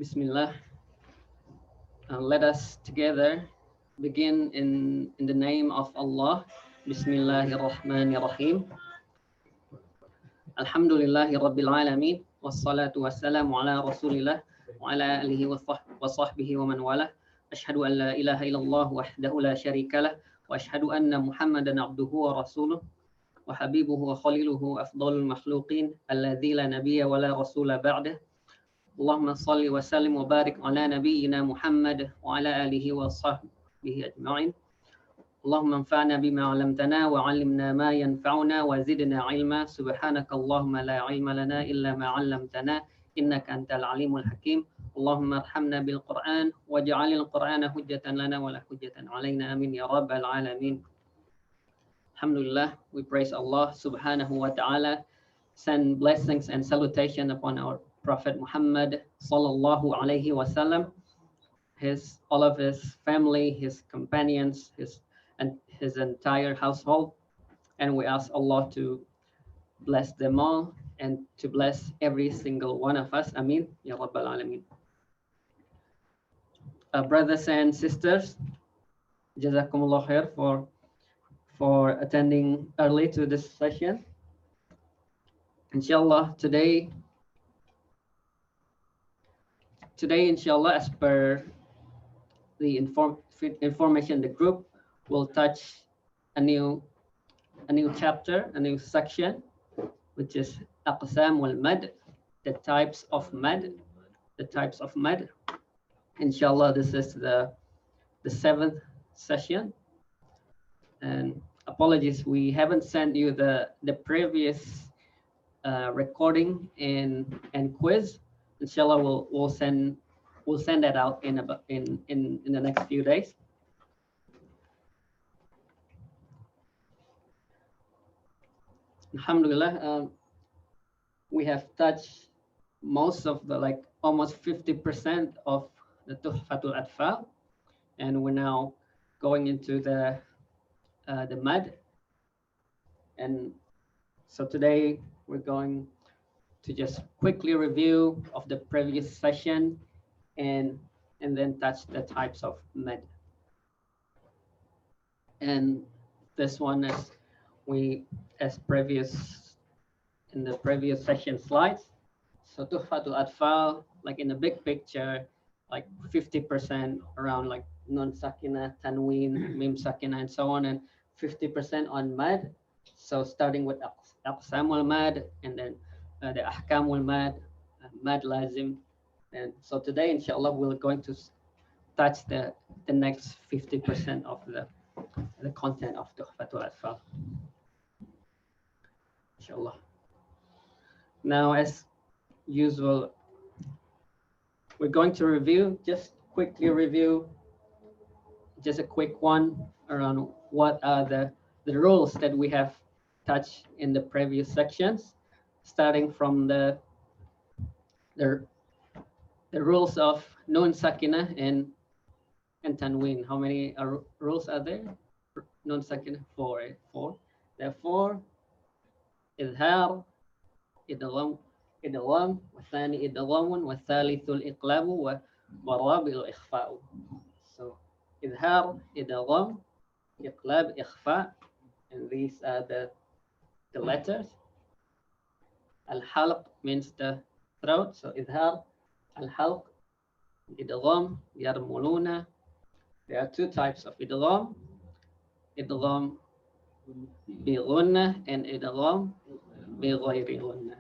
Bismillah. Let us together begin in the name of Allah. Bismillahirrahmanirrahim. Alhamdulillahi Rabbil Alameen. Wassalatu wassalamu ala Rasulillah wa ala alihi wa sahbihi wa man wala. Ashhadu an la ilaha illallah wahdahu la sharika lah. Wa ashhadu anna Muhammadan abduhu wa rasuluh. Wa habibuhu wa khaliluhu afdalul makhluqin. Alladhi la nabiyya wa la rasula ba'dah. Allahumma salli wa sallim wa barik ala nabiyyina Muhammad wa ala alihi wa sahbihi ajma'in. Allahumma anfa'na bima 'allamtana wa 'allimna ma yanfa'una wa zidna 'ilma. Subhanaka Allahumma la 'ilma lana illa ma 'allamtana innaka antal 'alimul hakim. Allahumma arhamna bil Qur'an waj'alil Qur'ana hujjatan lana wa la hujjatan 'alaina. Amin ya rabbal alamin. Alhamdulillah, we praise Allah subhanahu wa ta'ala, send blessings and salutation upon our Prophet Muhammad sallallahu alaihi wasallam, all of his family, his companions, his entire household, and we ask Allah to bless them all and to bless every single one of us. Amin ya rabbal alamin. Brothers and sisters, jazakumullah khair for attending early to this session. Inshallah, today inshallah, as per the information the group will touch a new chapter, a new section, which is aqsam wal mad, the types of mad. Inshallah, this is the 7th session, and apologies, we haven't sent you the previous recording and quiz. Inshallah, we'll send that out in the next few days. Alhamdulillah, we have touched most of the almost 50% of the Tuhfat al-Atfal, and we're now going into the mad. And so today we're going to just quickly review of the previous session and then touch the types of mad. And this one is in the previous session slides. So Tuhfatul Atfal, like in the big picture, like 50% around like non sakina, tanween, mim sakina, and so on, and 50% on mad. So starting with aqsam wal mad, and then the ahkam wal mad, mad lazim. And so today, inshallah, we're going to touch the next 50% of the content of Tuhfatul Atfal. Inshallah. Now, as usual, we're going to quickly review, just a quick one around what are the rules that we have touched in the previous sections, starting from the rules of nun sakina and tanween. How many rules are there? Nun sakina, 4. Therefore, izhar, idgham, والثاني إدغام والثالث الإقلاب والرابع الإخفاء. So إظهار, إدغام, إقلاب, إخفاء, and these are the letters. Al-halq means the throat, so إظهار, al-halq, إدغام, يرملون. There are two types of إدغام بغنة and إدغام بغير غنة.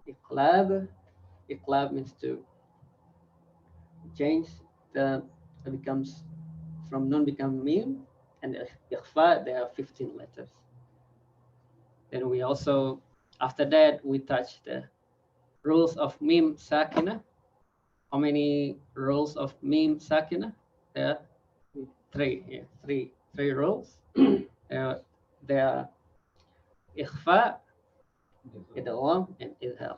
Iqlab means to change becomes from nun become mim, and ikhfa, there are 15 letters. Then we also, after that, we touch the rules of mim sakina. How many rules of mim sakina? There are 3. Yeah, three rules. There are ikhfa, idgham, and izhar.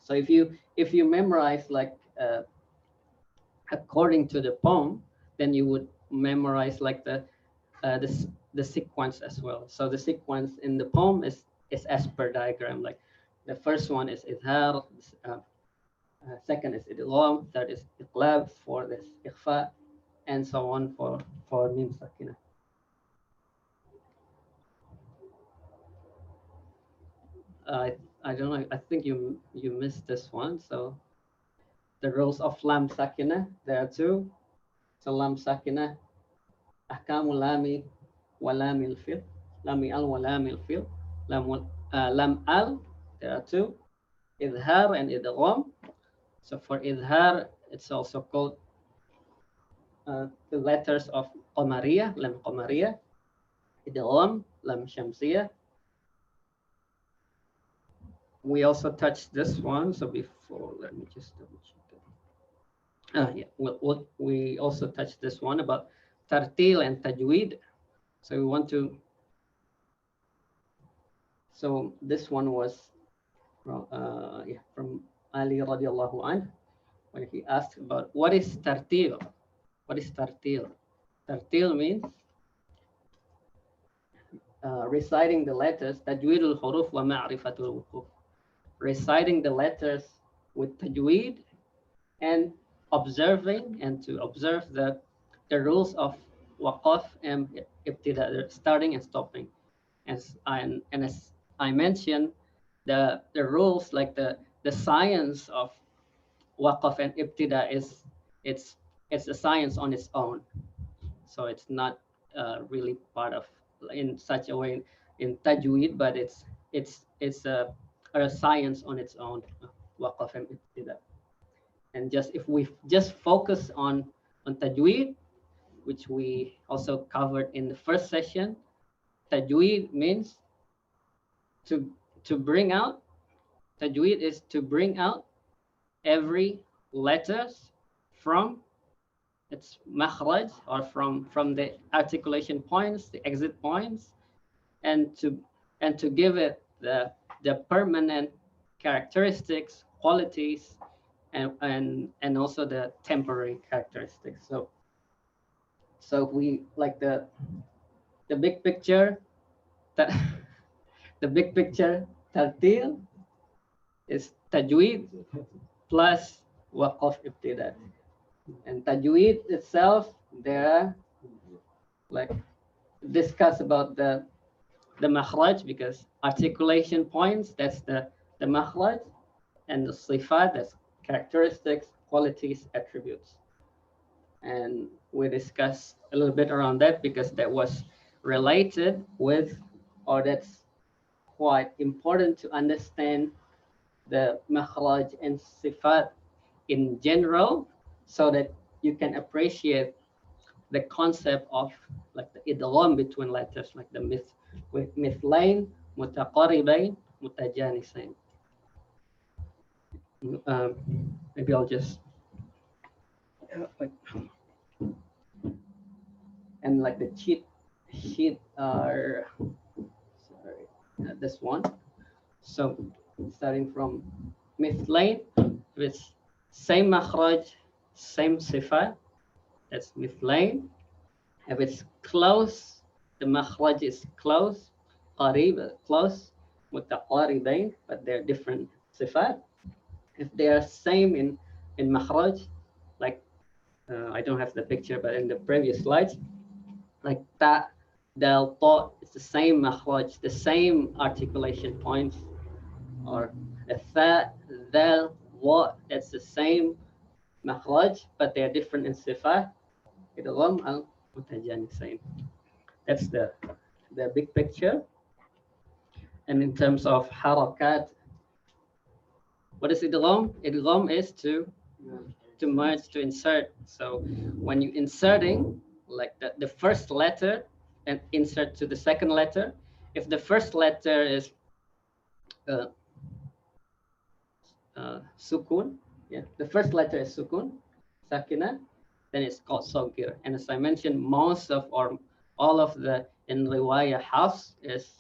So if you memorize according to the poem, then you would memorize like the sequence as well. So the sequence in the poem is as per diagram. Like the first one is izhar, second is idgham, third is iqlab, fourth is ikhfa, and so on for mim sakina. I don't know. I think you missed this one. So the rules of lam sakina, there are two. So lam sakina, ahkamul lami wa lamil fil, lami al wa lamil fil, lam al, there are two. Idhar and idgham. So for idhar, it's also called the letters of qamariya, lam qamariya, idgham, lam shamsiya. We also touched this one. So before, let me just double check it. Yeah, we also touched this one about Tarteel and Tajweed. So we want to. So this one was from Ali radiallahu anh, when he asked about what is Tarteel. What is Tarteel? Tarteel means reciting the letters. Tajweedul huruf wa ma'rifatul wuquf. Reciting the letters with tajweed and observing and to observe the rules of waqaf and ibtida, starting and stopping. As I mentioned, the rules, like the science of waqaf and ibtida it's a science on its own. So it's not really part of in such a way in tajweed, but it's a science on its own, waqaf and ibtida. And just if we just focus on tajweed, which we also covered in the first session, tajweed means to bring out. Tajweed is to bring out every letters from its makhraj, or from the articulation points, the exit points, and to give it the permanent characteristics, qualities, and also the temporary characteristics. So we like the big picture, that the big picture tartil is tajweed plus waqaf ibtida. And tajweed itself, there are like discuss about the makhraj, because articulation points, that's the makhraj, and the sifat, that's characteristics, qualities, attributes. And we discussed a little bit around that because that was related with, or that's quite important to understand the makhraj and sifat in general, so that you can appreciate the concept of like the idgham between letters, like the mithlain, mutaqaribain, mutajanisain. Maybe I'll just and like the cheat sheet are this one. So starting from mithlain, with same makhraj, same sifat, that's mithlain. If it's close, the makhraj is close, qarib, close, mutaqaribain, but they're different sifat. If they are same in makhraj, like I don't have the picture, but in the previous slides, like ta, dal, ta, it's the same makhraj, the same articulation points, or tha, dal, wa, that's the same makhraj, but they're different in sifat. Idgham al mutajanisain. That's the big picture. And in terms of harakat, what is idgham? Idgham is to merge, to insert. So when you inserting like the first letter and insert to the second letter, if the first letter is sukun, yeah, the first letter is sukun, sakina, then it's called sogir. And as I mentioned, most of or all of the in riwayah house is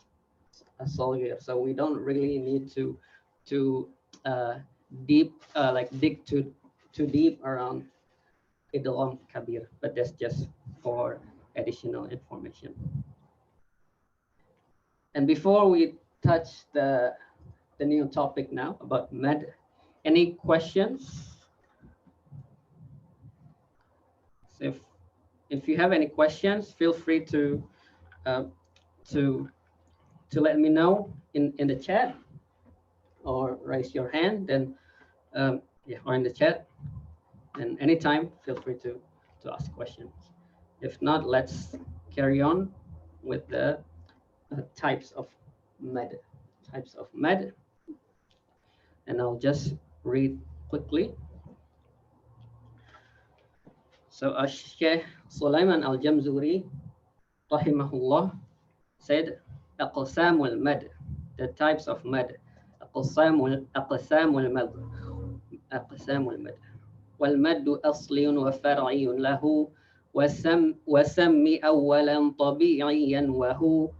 a sogir. So we don't really need to deep like dig too deep around idgham kabir, but that's just for additional information. And before we touch the new topic now about mad Any questions? So if you have any questions, feel free uh, to let me know in the chat, or raise your hand, then yeah, or in the chat. And anytime, feel free to ask questions. If not, let's carry on with the types of med. Types of med. And I'll just read quickly. So Sheikh Sulaiman al-Jamzuri, rahimahullah, said, Aqsamul mad, the types of mad. Aqsamul mad. Aqsamul mad. والمد أصلي وفرعي له وسم أولا طبيعيا وهو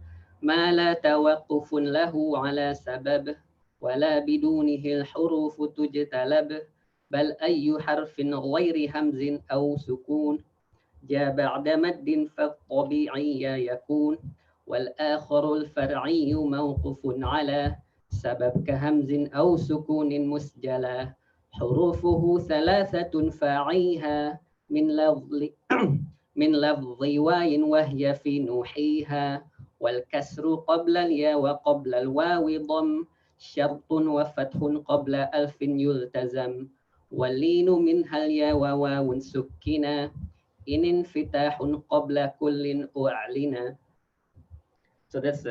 ما لا توقف له على سبب ولا بدونه الحروف تجتلب بل أي حرف غير همز أو سكون جاء بعد مد فالطبيعي يكون والآخر الفرعي موقوف على سبب كهمز أو سكون مسجلا حروفه ثلاثة فاعيها من لفظ واي وهي في نوحيها والكسر قبل الياء وقبل الواو ضم شرط وفتح قبل ألف يلتزم واللين منها الياء وواو سكنا إن انفتاح قبل كل أعلنا. So that's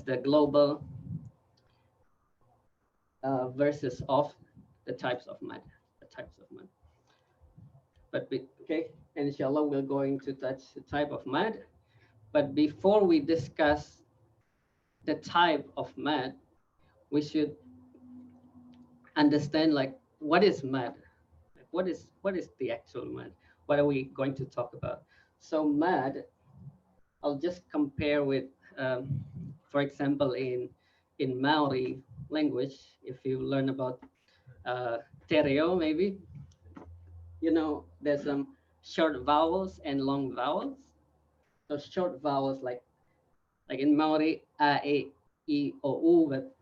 the global verses of the types of mad. But okay, inshallah, we're going to touch the type of mad. But before we discuss the type of mad, we should understand, like, what is mad? What is the actual mad? What are we going to talk about? So mad, I'll just compare with, for example, in Maori language, if you learn about tereo, maybe, you know, there's some short vowels and long vowels. So short vowels, like in Maori, a, e, o, u, but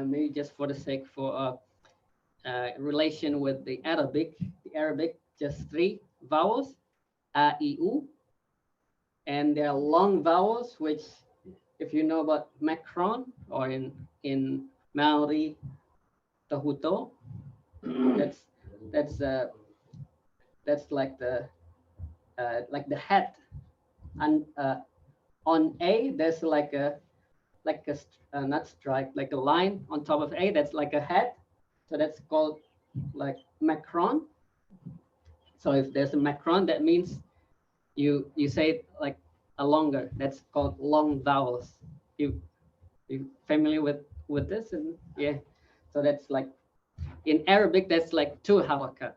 maybe just for the sake for relation with the Arabic, just 3 vowels, a, e, u, and there are long vowels, which, if you know about Macron, or in Maori, tahuto, that's like the head, and on A there's like a not strike, like a line on top of A, that's like a head, so that's called like Macron. So if there's a Macron, that means you say it like a longer, that's called long vowels. You familiar with this? And yeah, so that's like in Arabic, that's like 2 harakat.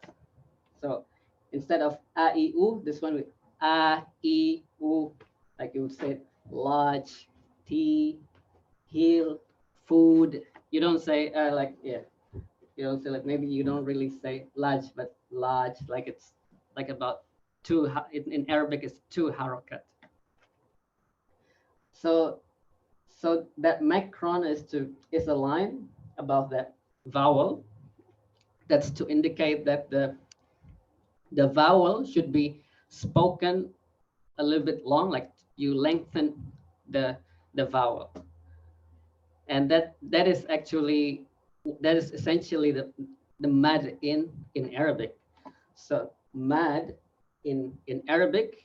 So instead of a, e, u, this one with a, e, u, like you would say large, tea, heel, food. You don't say like, yeah, you don't say, like, maybe you don't really say large, but large, like it's like about 2, in Arabic it's 2 harakat. So that macron is a line above that vowel. That's to indicate that the vowel should be spoken a little bit long, like you lengthen the vowel. And that is essentially the mad in Arabic. So mad in Arabic,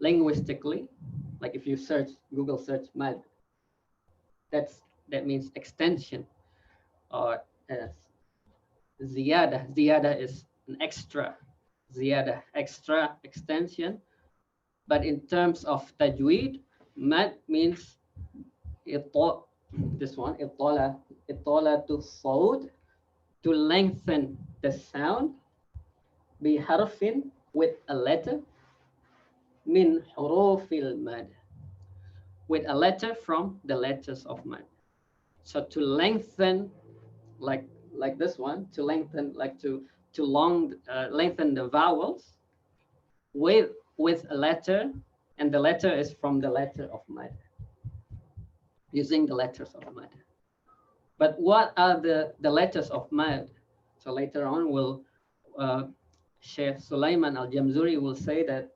linguistically, like if you Google search mad, that means extension, or ziyada. Ziyada is an extra. Ziyada, extra, extension. But in terms of tajweed, mad means this one, itala to sawd, to lengthen the sound, bi harfin, with a letter, min hurufil mad, with a letter from the letters of mad. So to lengthen, like this one, to lengthen, like to lengthen the vowels with a letter, and the letter is from the letter of mad, using the letters of mad. But what are the letters of mad? So later on, Sheikh Sulaiman al-Jamzuri will say that,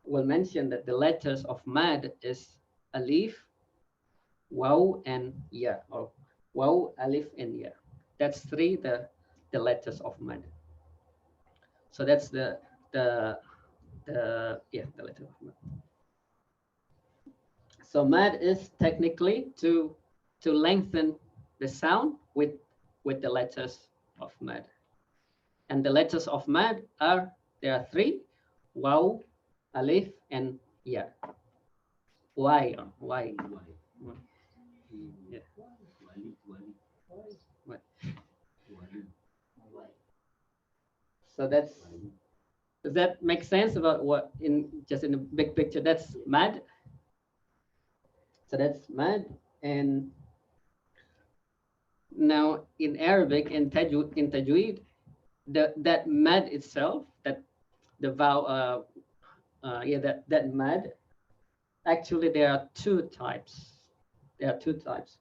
will mention that the letters of mad is alif, waw, and ya, or waw, alif, and ya. That's three the letters of mad. So that's the the letter of mad. So mad is technically to lengthen the sound with the letters of mad. And the letters of mad there are three: waw, alif, and ya. Why? Why? Yeah. What? So does that make sense about what in the big picture? That's mad. So that's mad. And now in Arabic, in Tajweed, that mad itself, that the vowel, that mad, actually there are two types. There are two types.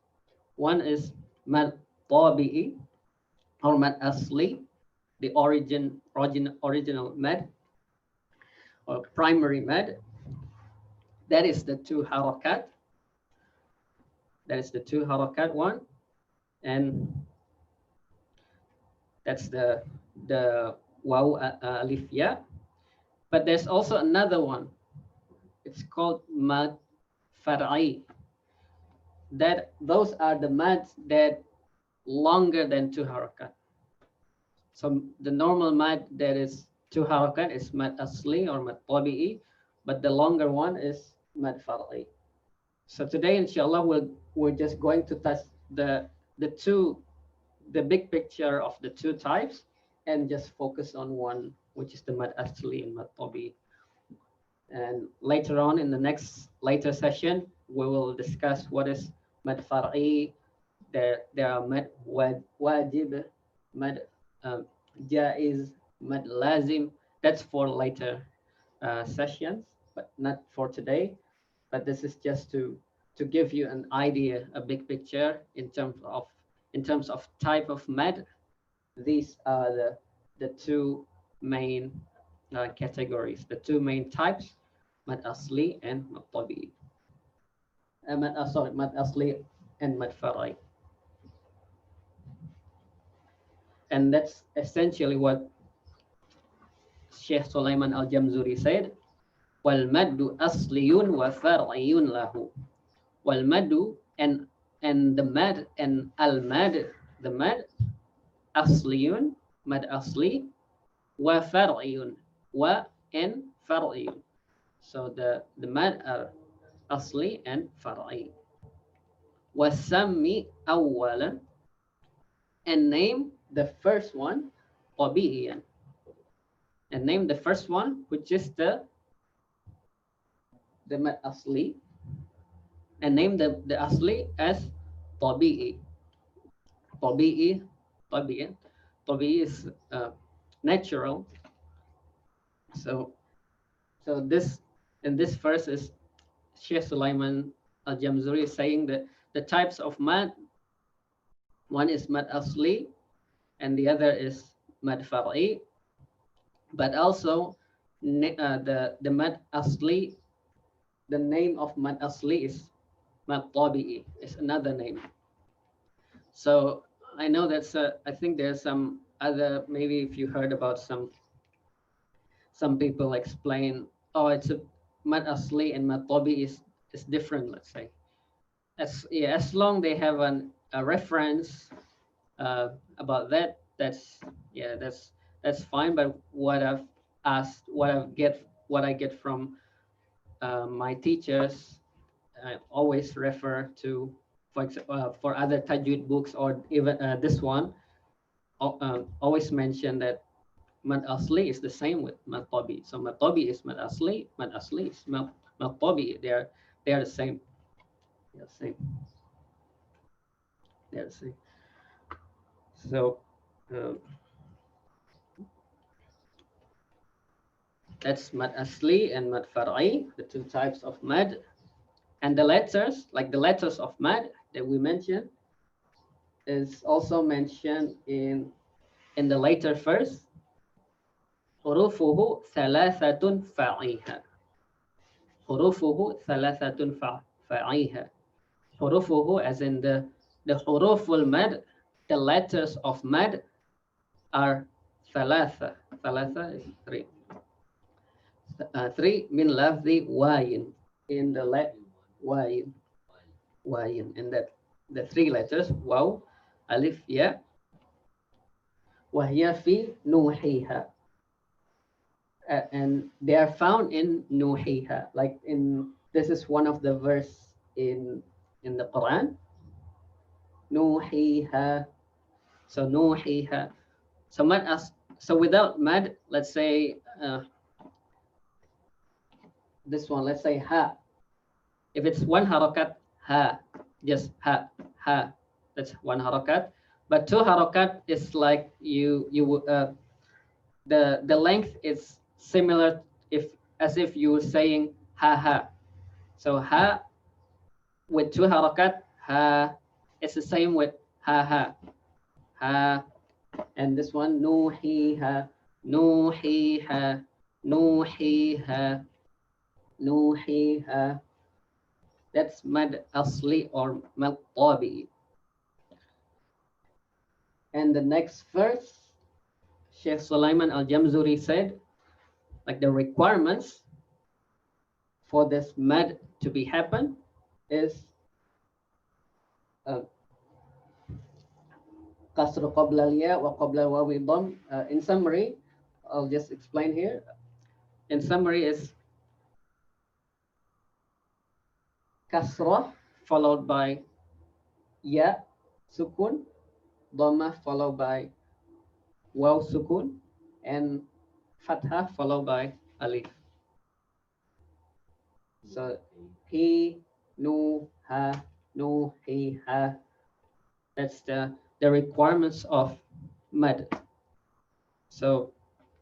One is mad tabi'i, or mad asli, the original mad, or primary mad. That is the two harakat. That is the two harakat one. And that's the waw, alif, ya. But there's also another one. It's called mad far'i. That those are the mads that longer than two harakat. So the normal mad that is two harakat is mad asli or mad tabi'i, but the longer one is mad far'i. So today, inshallah, we're just going to touch the big picture of the two types and just focus on one, which is the mad asli and mad tabi'i. And later on in the later session, we will discuss what is mad far'i. There are mad wajib, mad jaiz, mad lazim. That's for later sessions, but not for today. But this is just to give you an idea, a big picture in terms of type of mad. These are the two main categories, the two main types: mad asli and mad tabi'i. Mad asli and mad far'i. And that's essentially what Sheikh Sulaiman al-Jamzuri said. Wal maddu asliyun wa far'iyun lahu. Wal maddu, and the mad, and al mad, the mad, asliyun, mad asli, wa far'iyun, wa and far'iyun. So the mad are asli and far'i. Wasammi awwalan, and name the first one tabi'iyan. And name the first one, which is the mad asli, and name the asli as tabi'i. Tabi'i is natural. So this, in this verse, is Sheikh Sulaiman al-Jamzuri saying that the types of mad, one is mad asli and the other is mad far'i. But also the mad asli, the name of mad asli is mad tabi'i, is another name. So I know that's I think there's some other, maybe if you heard about some people explain, oh, it's a mad asli and mad tabi'i is different, let's say. As long they have a reference about that, that's fine. But what I've asked, what I get from my teachers, I always refer to, for other tajweed books, or even this one, always mention that mad asli is the same with mad tabi. So mad tabi is mad asli is mad tabi. They are the same. They're the same. They're the same. So that's mad asli and mad far'i, the two types of mad. And the letters, like the letters of mad that we mentioned, is also mentioned in the later verse. حروفه ثلاثة فعيها. حروفه ثلاثة فعيها. حروفه as in the حروف mad, the letters of mad are ثلاثة. ثلاثة is three. Three min lafzi wayin, in the wayin. Wayin, and that the three letters waw, alif, ya, وهي في نوحيها. And they are found in nuhiha, like in, this is one of the verse in the Quran, nuhiha. So nuhiha. So mad as, so without mad, let's say this one, let's say ha. If it's one harakat, ha, just ha, ha. That's one harakat. But two harakat is like the length is similar, if as if you were saying ha ha. So ha with two harakat, ha, it's the same with ha ha, ha. And this one, nuhiha, nuhiha, nuhiha, nuhiha. That's mad asli or mad tabi. And the next verse, Sheikh Sulaiman al-Jamzuri said, like the requirements for this mad to be happen is qasr qabla al-ya wa qabla al-wawi dam. In summary, I'll just explain here. In summary is kasrah followed by ya sukun, dhamma followed by waw sukun, and fathah followed by alif. So he, nu, ha, nu, he, ha. That's the requirements of mad. So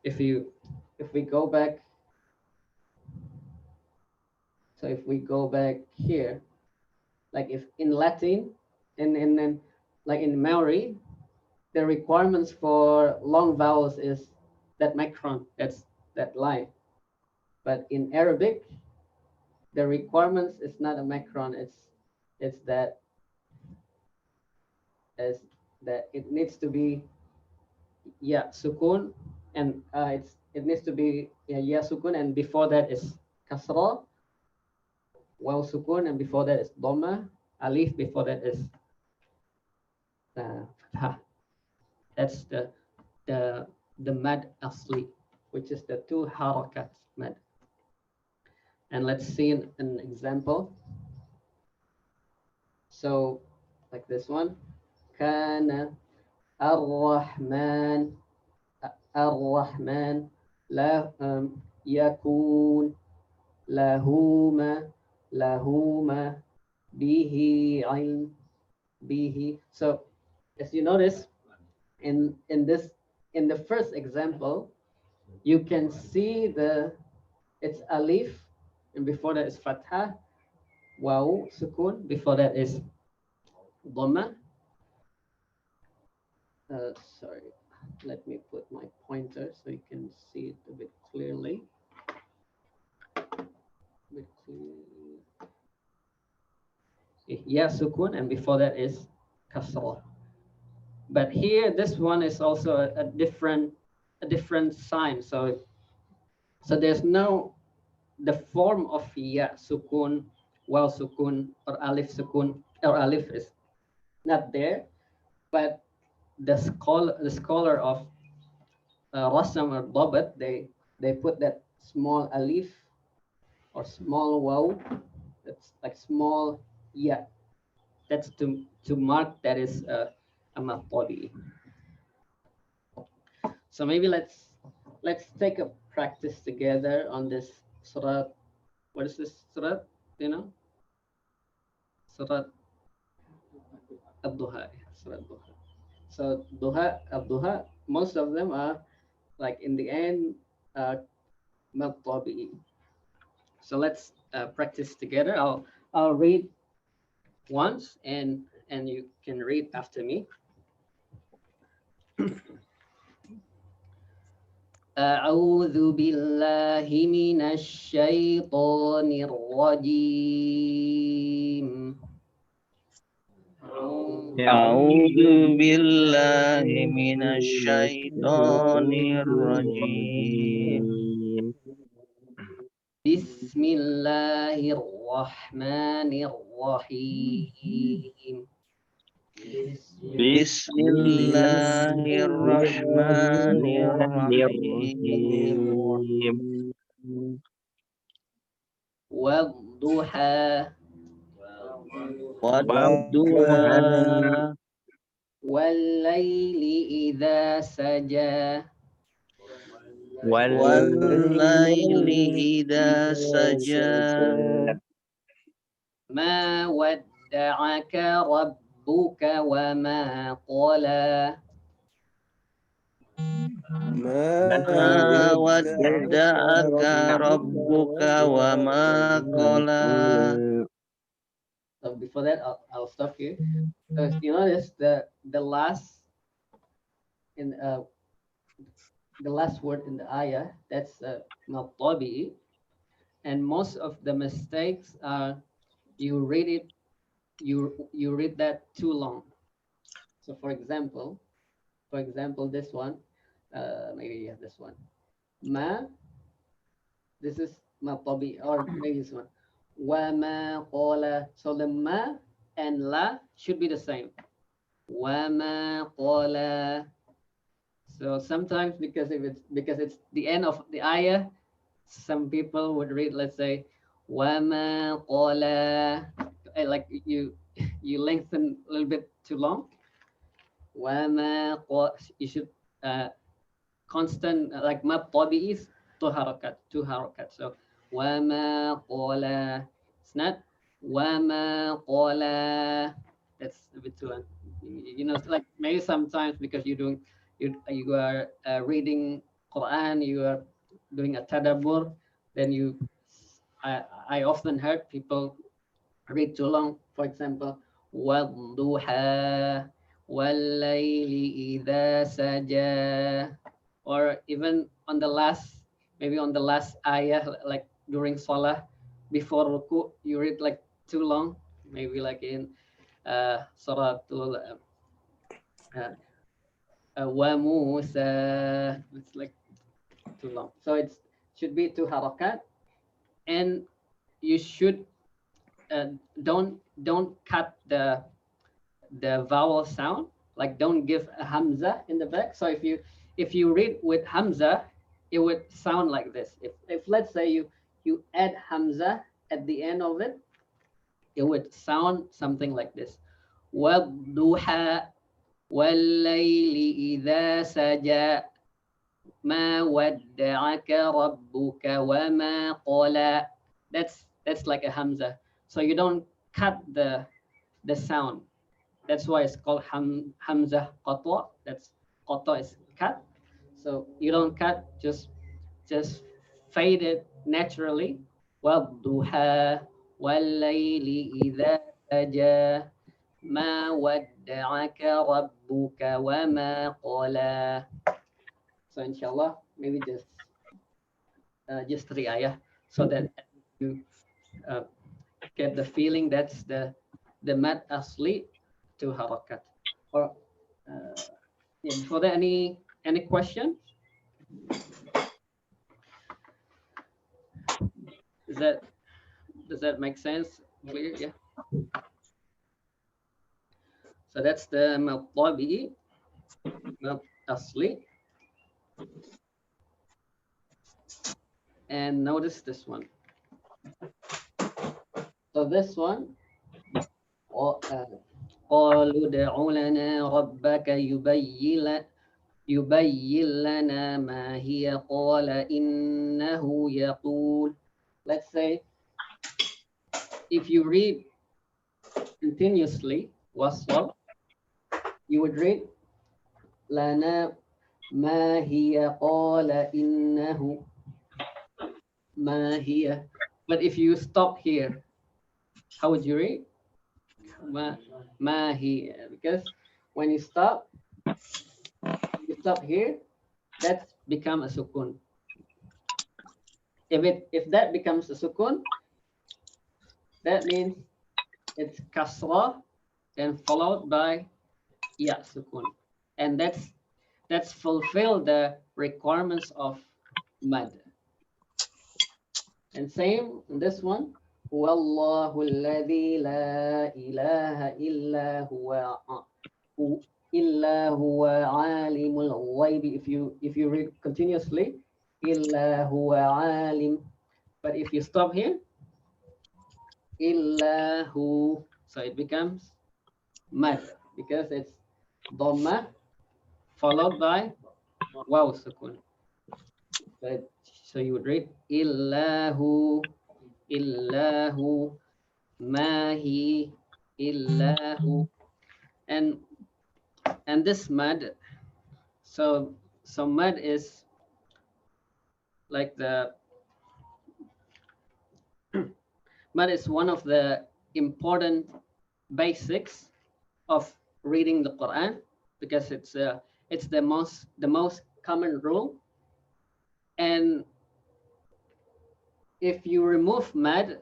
if we go back, so if we go back here, like if in Latin, in like in Maori, the requirements for long vowels is that macron, that's that line. But in Arabic, the requirements is not a macron, it's that it needs to be ya sukun, and it needs to be ya sukun, and before that is kasra, waw sukun, and before that is dhamma, alif, before that is fathah. That's the mad asli, which is the two harakats mad. And let's see an example. So like this one, kana ar-rahman, ar-rahman, la yakun, lahuma, lahuma, bihi ilm, bihi. So as you notice in the first example, you can see it's alif, and before that is fathah, waw sukun, before that is dhamma. Sorry, let me put my pointer so you can see it a bit clearly. Ya sukun, and before that is kasrah. But here, this one is also a different sign. So there's no, the form of ya sukun, waw sukun, or alif sukun, or alif is not there. But the scholar of Rasam or Dabat, they put that small alif or small waw, that's like small ya. That's to mark that is a maqtabi. So maybe let's take a practice together on this surat. What is this surat? You know, surat Abduha. Surat Duha. So Duha, Abduha, most of them are like in the end maqtabi. So let's practice together. I'll read once, and and you can read after me. أعوذ بالله من الشيطان الرجيم. أعوذ بالله من الشيطان الرجيم. بسم الله الرحمن الرحيم. بسم الله الرحمن الرحيم. والضحى والضحى والليل إذا سجى والليل إذا سجى ما ودعك ربك وما قلى ما ودعك ربك وما قلى. So before that, I'll stop here. So you notice the last in the last word in the ayah, that's matabi, and most of the mistakes are you read it, you read that too long. So for example, this one, maybe yeah, this one, ma, this is matabi, or maybe this one, wa ma qala. So the ma and la should be the same. Wa ma qala. So sometimes because it's the end of the ayah, some people would read, let's say, wama qala, like you lengthen a little bit too long. Wama qala, you should constant, like mad tabi is two harakat. So wama qala, it's not wama qala. That's a bit too long. You know, like maybe sometimes because you are reading Quran, you are doing a tadabbur, then I often heard people read too long. For example, وَالضُّحَى وَاللَّيْلِ إِذَا سَجَى, or even on the last, maybe on the last ayah, like during salah, before ruku, you read like too long, maybe like in Suratul wa Musa, it's like too long. So it should be two harakat, and you should don't cut the vowel sound. Like don't give a hamza in the back. So if you read with hamza, it would sound like this. If let's say you add hamza at the end of it, it would sound something like this. وَالضُّحَى وَاللَّيْلِ إِذَا سَجَى ما ودعك ربك وما قلى. That's like a hamza. So you don't cut the sound. That's why it's called hamza qatwa. That's qatwa is cut. So you don't cut, just fade it naturally. والضحى والليل إذا سجى ما ودعك ربك وما قلى. So inshallah, maybe just three ayah, so that you get the feeling that's the mat asli to harakat. Or yeah, before that, any question? Does that make sense? Clear? Yeah. So that's the mat tabi'i, mat asli. And notice this one. So this one, قالوا ادع لنا ربك يبين لنا ما هي قال إنه يقول. Let's say if you read continuously wasl, you would read لنا ما هي قال إنه ما هي. But if you stop here, how would you read? Ma, mahi. Because when you stop here, that's become a sukun. If that becomes a sukun, that means it's kasra and followed by ya sukun, and that's fulfill the requirements of mad. And same in this one. Wallahu alladhi la ilaha illa huwa alimul ghaibi. If you read continuously, illa huwa alim. But if you stop here, illa hu, so it becomes mad because it's dhamma followed by waw sukun. So you would read illahu, illahu, mahi, illahu, and this mad. So mad is like the mad is one of the important basics of reading the Quran because it's the most common rule. And if you remove mad,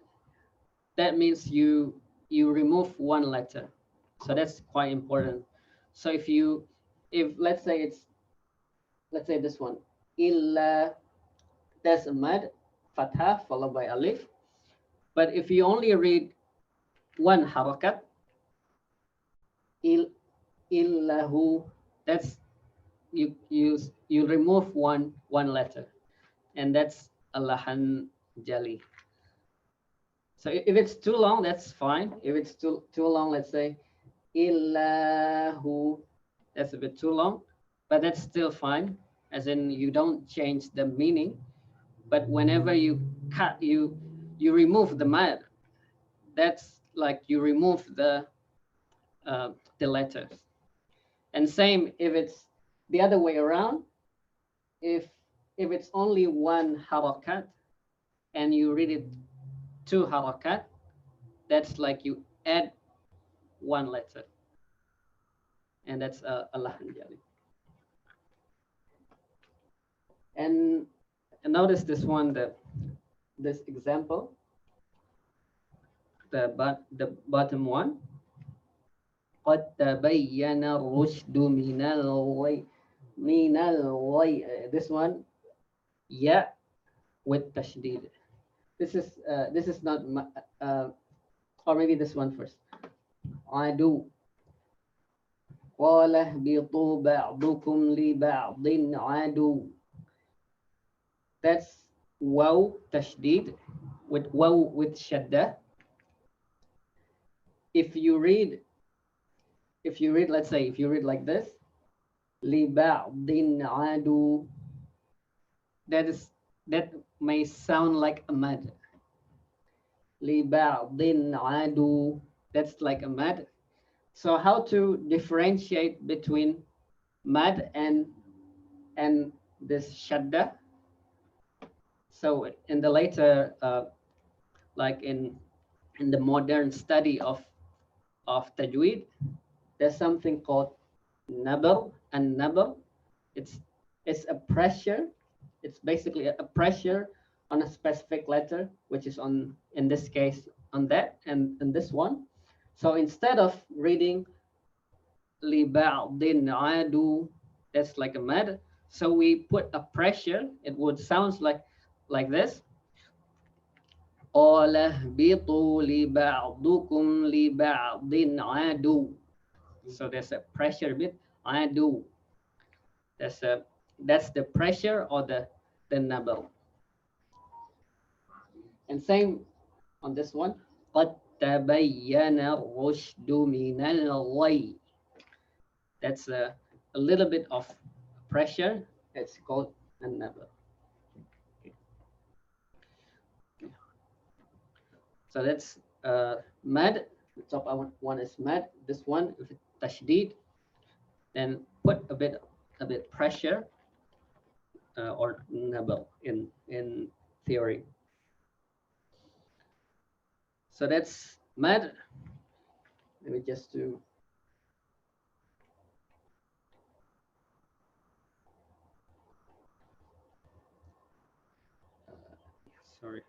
that means you remove one letter. So that's quite important. So if let's say this one, illa, that's a mad, fathah followed by alif. But if you only read one harakat, illahu, that's you remove one letter, and that's alahan jali. So if it's too long, that's fine. If it's too long, let's say illahu, that's a bit too long, but that's still fine, as in you don't change the meaning. But whenever you cut, you remove the mad, that's like you remove the letters. And same if it's the other way around. If it's only one harakat and you read it two harakat, that's like you add one letter, and that's alahan jali. And notice this one, this example, the bottom one. قد تبين الرشد من الغي. This one, yeah, with tashdid. This is not, or maybe this one first. عدو. قال اهبطوا بعضكم لبعض عدو. That's waw tashdid with shadda. If you read, let's say, if you read like this, li ba'din adu, that may sound like a mad. Li ba'din adu, that's like a mad. So how to differentiate between mad and this shadda? So in the later, like in the modern study of tajweed, there's something called nabr and nabr. It's a pressure. It's basically a pressure on a specific letter, which is on, in this case, on that and this one. So instead of reading li ba'din adu, that's like a mad. So we put a pressure. It would sound like this. قال اهبطوا لبعضكم لبعض عدو. So there's a pressure bit. Adu. That's the pressure or the nabl. And same on this one. قد تبين الرشد من الغي. That's a little bit of pressure. It's called a nabl. So that's mad. The top one is mad. This one, if it's tashdid, then put a bit pressure or nabl in theory. So that's mad. Let me just do. Sorry.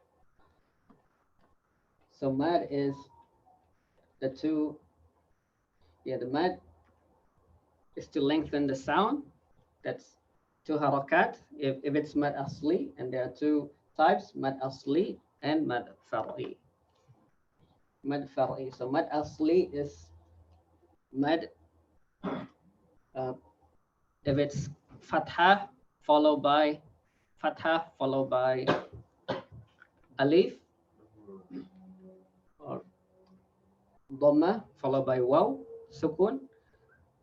So mad is the two. Yeah, the mad is to lengthen the sound. That's two harakat. If it's mad asli, and there are two types, mad asli and mad far'i. Mad far'i. So mad asli is mad if it's fathah followed by alif, or dhamma followed by waw sukun,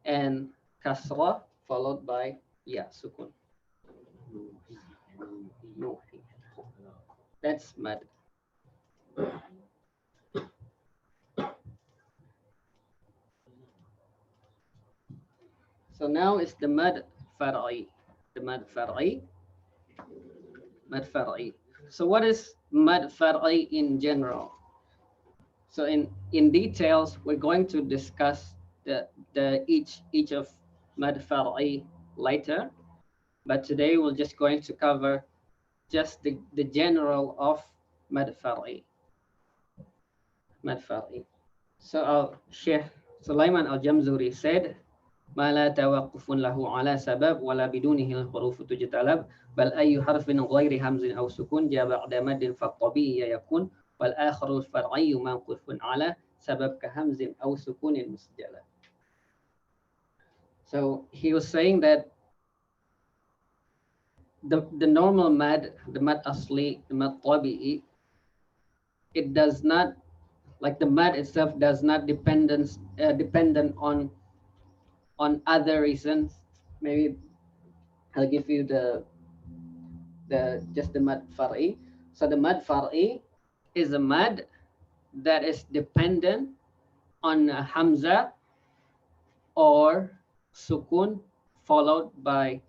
and kasrah followed by ya sukun. No, that's mad. So now it's the mad far'i. The mad far'i. Mad far'i. So what is mad far'i in general? So in details, we're going to discuss each of mad far'i later. But today we're just going to cover just the general of mad far'i. Mad far'i. So Sheikh Sulaiman Al-Jamzuri said, ما لا توقف له على سبب ولا بدونه الحروف تجتلب بل أي حرف غير همز أو سكون جاء بعد مد فالطبيعي يكون والآخر الفرعي موقوف على سبب كهمز أو سكون مسجلة. So he was saying that the normal mad, the mad asli, the mad tabi'i, it does not, like the mad itself does not dependent on other reasons. Maybe I'll give you just the mad far'i. So the mad far'i is a mad that is dependent on a hamza or sukun followed by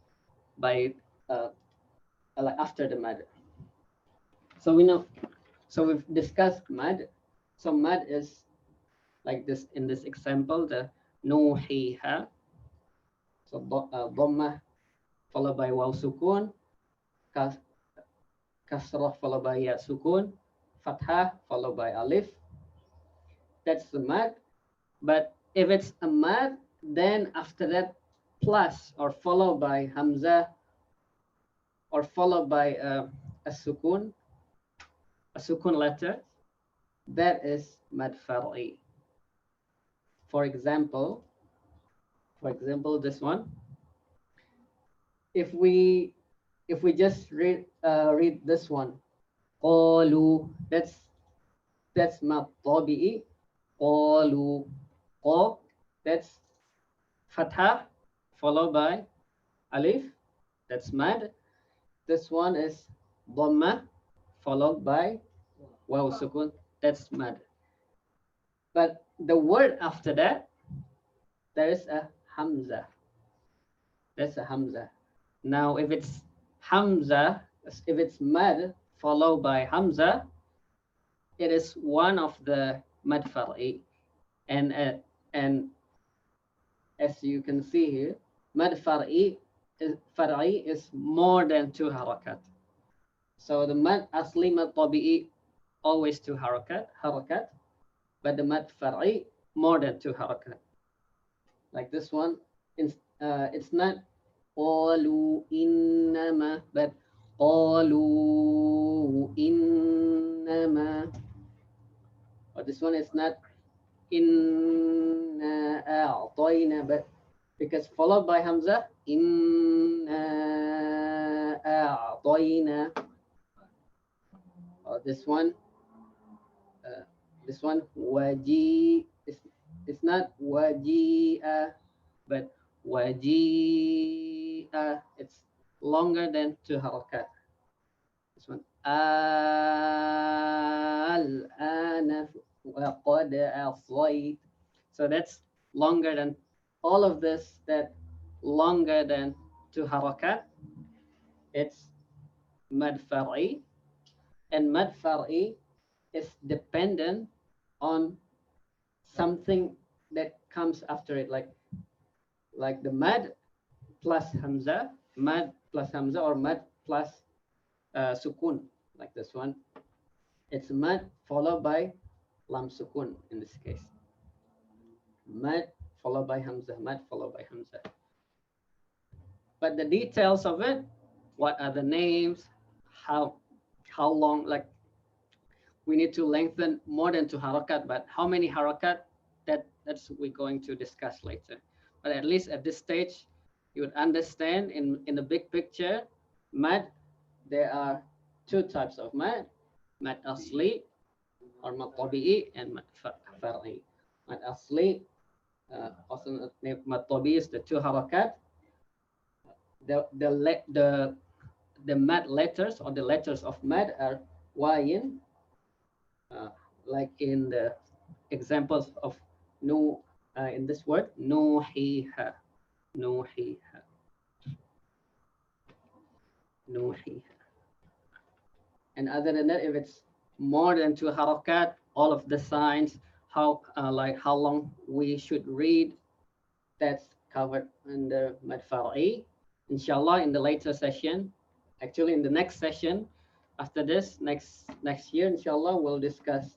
uh, like after the mad. So we know. So we've discussed mad. So mad is like this in this example, the nuhiha. So dhamma followed by waw sukun, kasrah followed by ya sukun, fathah followed by alif. That's the mad. But if it's a mad, then after that plus or followed by hamza or followed by a sukun letter, that is mad far'i. For example, this one. If we just read this one, qalu, that's mad tabi'i. Qalu, qa, that's fathah followed by alif, that's mad. This one is dhamma followed by waw sukun, that's mad. But the word after that, there is a hamza. That's a hamza. Now, if it's hamza, if it's mad followed by hamza, it is one of the mad far'i. And as you can see here, mad far'i is more than two harakat. So the mad asli mad tabi'i always two harakat, but the mad far'i more than two harakat. Like this one, it's not qalu innama, but qalu innama. Or this one is not inna a'tayna, but because followed by hamza, inna a'tayna. Or this one waji, it's not waji'a, but waji'a. It's longer than two harakat. This one al-ana wa qad asayt. So that's longer than all of this, that longer than two harakat. It's mad far'i, and mad far'i is dependent on something that comes after it, like the mad plus hamza, mad plus hamza, or mad plus sukun, like this one. It's mad followed by lam sukun in this case. Mad followed by hamza, mad followed by hamza. But the details of it, what are the names, how long, like we need to lengthen more than 2 harakat, but how many harakat, that's we're going to discuss later. But at least at this stage, you would understand in the big picture, mad, there are 2 types of mad asli or mad tabi'i and mad far'i. Mad asli, also named mad tabi'i, is the 2 harakat. The mad letters, or the letters of mad, are wayin, like in the examples of no, in this word, nuhiha, nuhiha, nuhiha. And other than that, if it's more than 2 harakat, all of the signs, how like how long we should read, that's covered under mad far'i. Inshallah, in the later session, actually in the next session after this, next year, inshallah, we'll discuss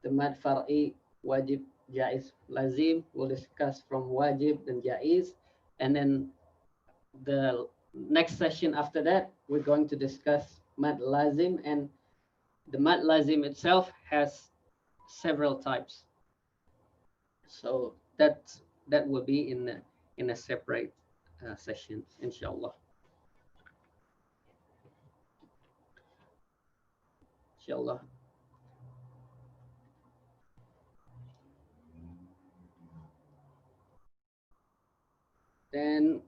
the mad far'i, wajib, jaiz, lazim. We'll discuss from wajib and jaiz, and then the next session after that, we're going to discuss mad lazim, and the mad lazim itself has several types. So that will be in a separate session, inshallah. Inshallah. Then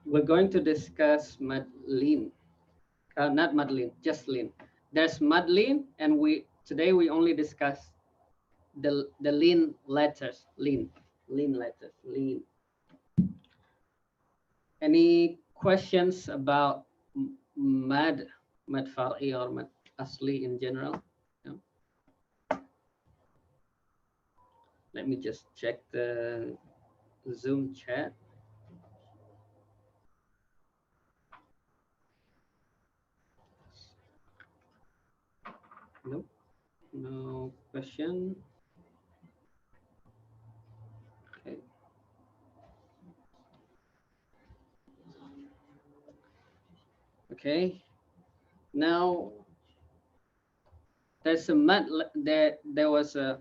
we're going to discuss madlin. Not madlin, just lin. There's madlin, and today we only discuss the lin letters, lin letters, lin. Any questions about mad far'i or mad asli in general? No? Let me just check the Zoom chat. Nope, no question. Okay. Okay. Now there's a mad. There was a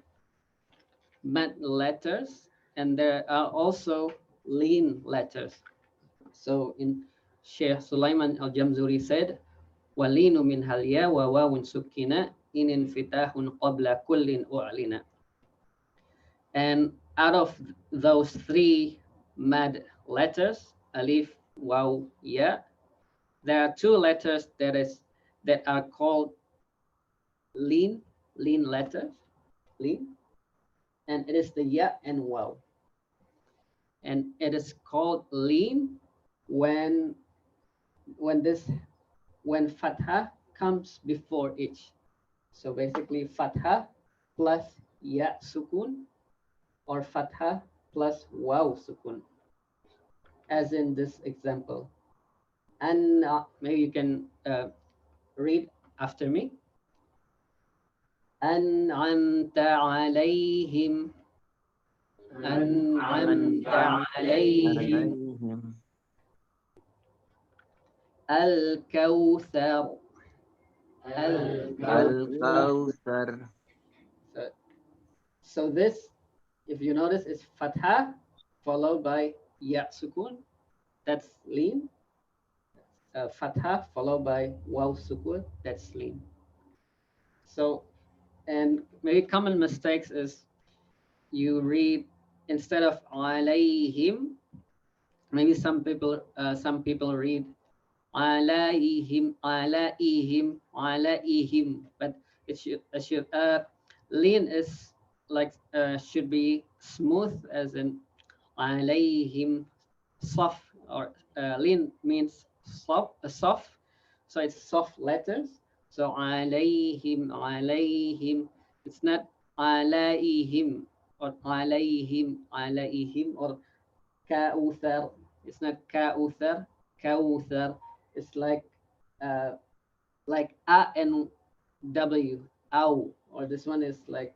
mad letters, and there are also lean letters. So in Sheikh Sulaiman Al-Jamzuri said, "Walinu min halya wa wawun sukina in infitahun qabla kullin u'lina." And out of those 3 mad letters, alif, waw, ya, there are 2 letters that are called lean letters, lean, and it is the ya and waw. And it is called lean when fatha comes before each. So basically fatha plus ya sukun, or fatha plus waw sukun, as in this example. And maybe you can read after me. أنعمت عليهم أنعمت عليهم الكوثر الكوثر. So this, if you notice, is fatha followed by ya sukun. That's lean. Fatha followed by waw sukun. That's lean. So, and maybe common mistakes is you read, instead of alayhim, maybe some people read alayhim, but it should lean is like should be smooth, as in alayhim soft, or lean means soft, so it's soft letters. So alayhim, it's not alayhim. or alayhim, or ka'uthar. It's not ka'uthar, ka'uthar. It's like a and w, ow, or this one is like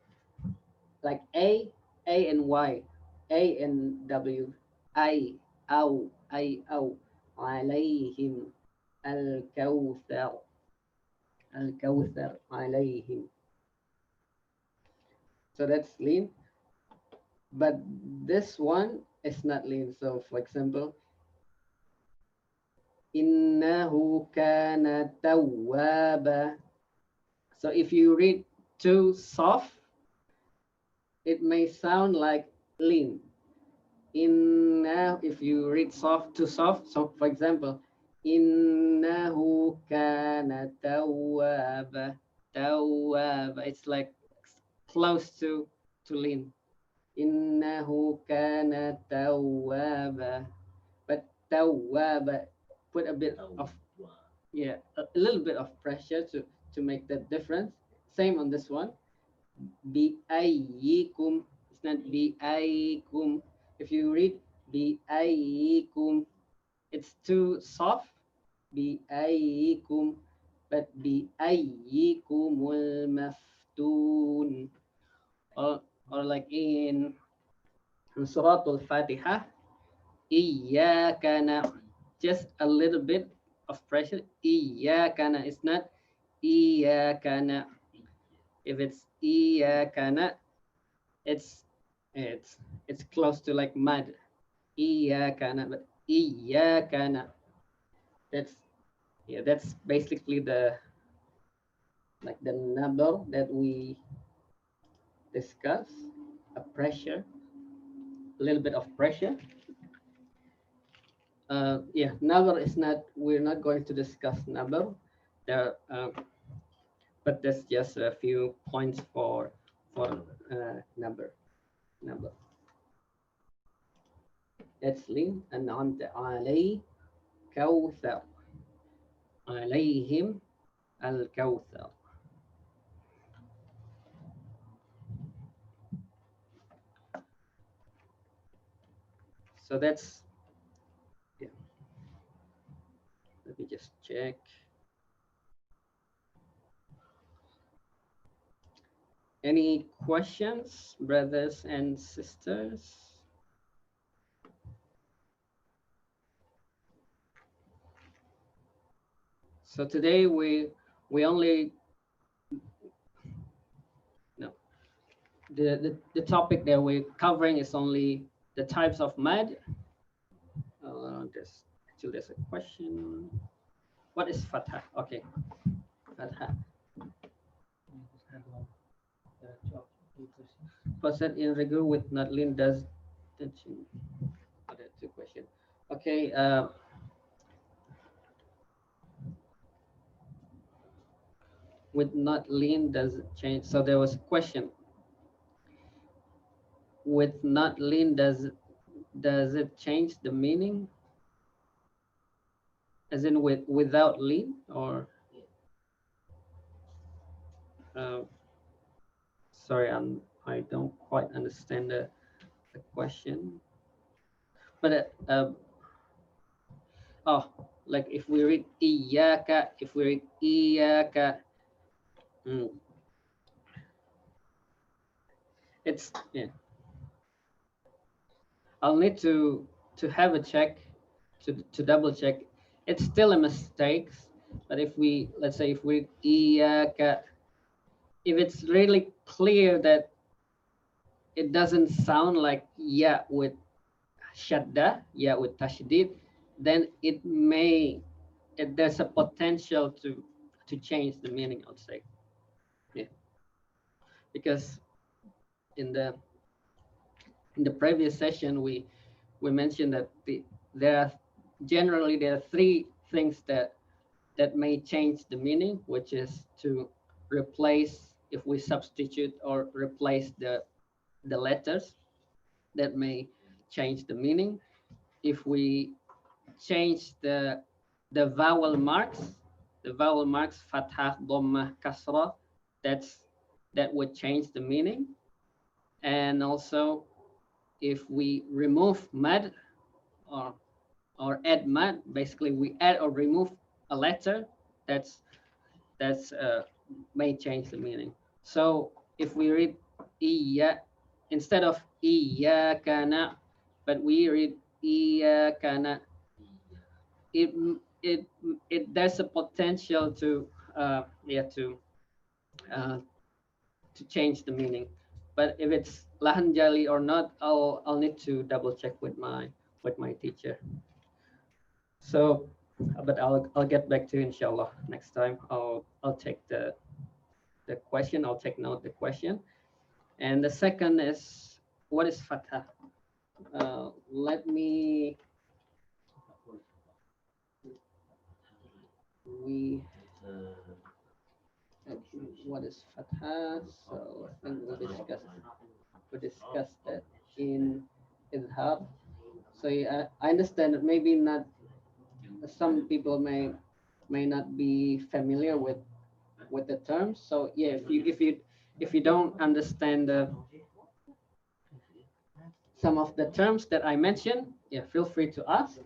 a and y, a and w, I, ow, I, ow, alayhim al-kawthar, al-kawthar alayhim. So that's lean, but this one is not lean. So for example, innahu kana tawwaba. So if you read too soft, it may sound like lean. Inna, if you read soft too soft, so for example, innahu kana tawwaba, tawwaba. It's like close to lean. Innahu kana tawwaba, but tawwaba, put a bit of, yeah, a little bit of pressure to make that difference. Same on this one. Bi ayyikum. It's not bi ayyikum. If you read bi ayyikum, it's too soft. Bi ayyikum, but bi ayyikumul maftun. Or like in Surah al-Fatiha, iyyaka na, just a little bit of pressure. Iyyaka na. It's not iyyaka na. If it's iyyaka na, it's it's it's close to like mud. Iyyaka na, but iyyaka na. That's, yeah, that's basically the number that we discuss. A pressure, a little bit of pressure. Yeah, number is not. We're not going to discuss number. There, but that's just a few points for number. That's lean. أنعمت علي كوثر, عليهم الكوثر. So that's, yeah. Let me just check. Any questions, brothers and sisters? So today we only, no, the topic that we're covering is only the types of mad. There's a question. What is fatha? Okay, fatha. Percent in regular with not lean does tension. Oh, that's a question. Okay. With not lean does it change? So there was a question. With not lean does it change the meaning? As in without lean, or sorry, I don't quite understand the question. But oh, like if we read iyaka, it's, yeah. I'll need to have a check to double check. It's still a mistake, but if we, let's say, if we iyaka, if it's really clear that it doesn't sound like ya with shadda, ya with tashdid, then there's a potential to change the meaning, I'd say. Yeah. Because in the previous session we mentioned that there are three things that may change the meaning, which is to replace, if we substitute or replace the letters, that may change the meaning. If we change the vowel marks, fathah, dhammah, kasra, that would change the meaning. And also, if we remove mad or add mad, basically we add or remove a letter, that's may change the meaning. So if we read iya instead of iyyaka, but we read iyyaka, it it there's a potential to yeah uh, to change the meaning. But if it's lahan jali or not, I'll need to double check with my teacher. So, but I'll get back to you inshallah next time. I'll take the question. I'll take note the question. And the second is, what is fatha? Let me we what is fatha? So I think we discussed that in idhar. So yeah, I understand that maybe not some people may not be familiar with the terms. So yeah, if you don't understand some of the terms that I mentioned, yeah, feel free to ask.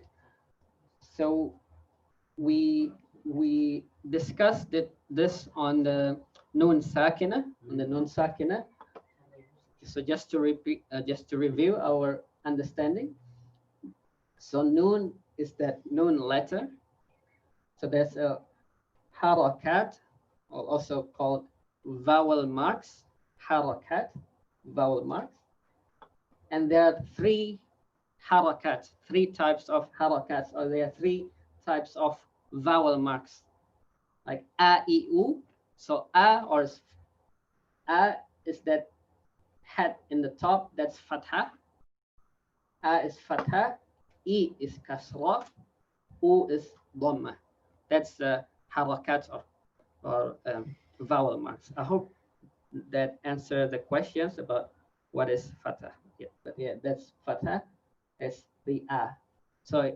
So we discussed this on the nun sakina. So just to repeat, just to review our understanding. So nun is that nun letter. So there's a harakat, or also called vowel marks, harakat, vowel marks. And there are three harakats, three types of harakats, or there are three types of vowel marks, like a, I, u. So a is that head in the top, that's fathah. A is fathah, I is kasrah, u is dhamma. That's the harakat or vowel marks. I hope that answer the questions about what is fatah. Yeah, but yeah, that's fatah. It's the a. So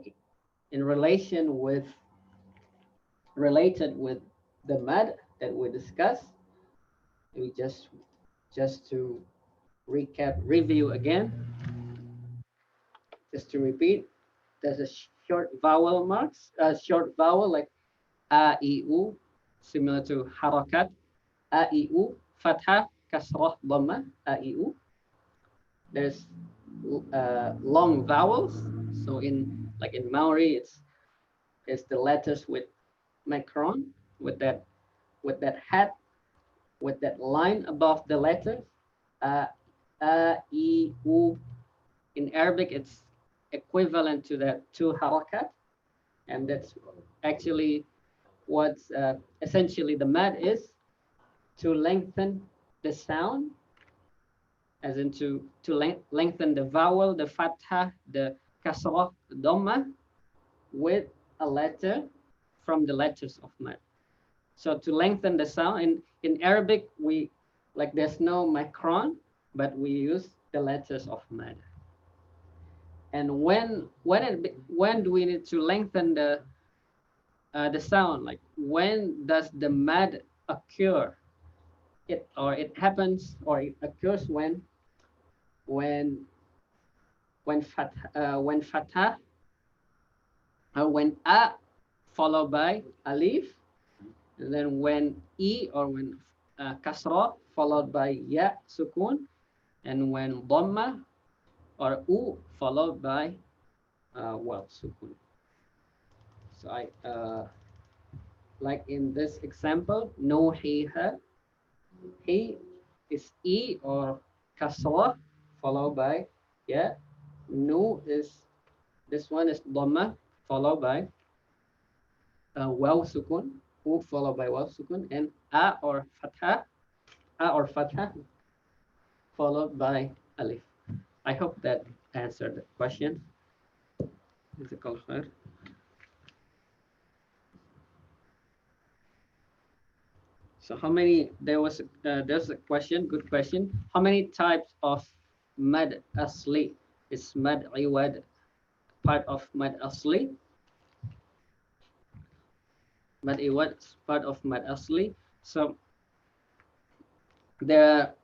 in related with the mad that we discussed, we just to review again, just to repeat. There's a short vowel marks, short vowel like a, I, u, similar to harakat, a, I, u, fathah, kasrah, dhamma, a, I, u. There's long vowels. So like in Maori, it's the letters with macron, with that hat, with that line above the letters. A, I, U. In Arabic, it's equivalent to that two harakat, and that's actually what essentially the mad is, to lengthen the sound, as in to lengthen the vowel, the fathah, the kasrah, the dhamma, with a letter from the letters of mad. So to lengthen the sound, in Arabic, there's no macron, but we use the letters of mad. And when do we need to lengthen the sound? Like, when does the mad occur? It happens, or it occurs when fatah, when a followed by alif, and then when I, or when kasrah followed by ya sukun, and when dhamma or u followed by waw sukun. So like in this example, nuhiha, he is I or kasrah followed by ya. Nu is, this one is dhamma followed by waw sukun, u followed by waw sukun, and a or fathah followed by alif. I hope that answered the question. So how many, there's a question, good question. How many types of mad asli? Is mad iwad part of mad asli? Mad iwad is part of mad asli. So there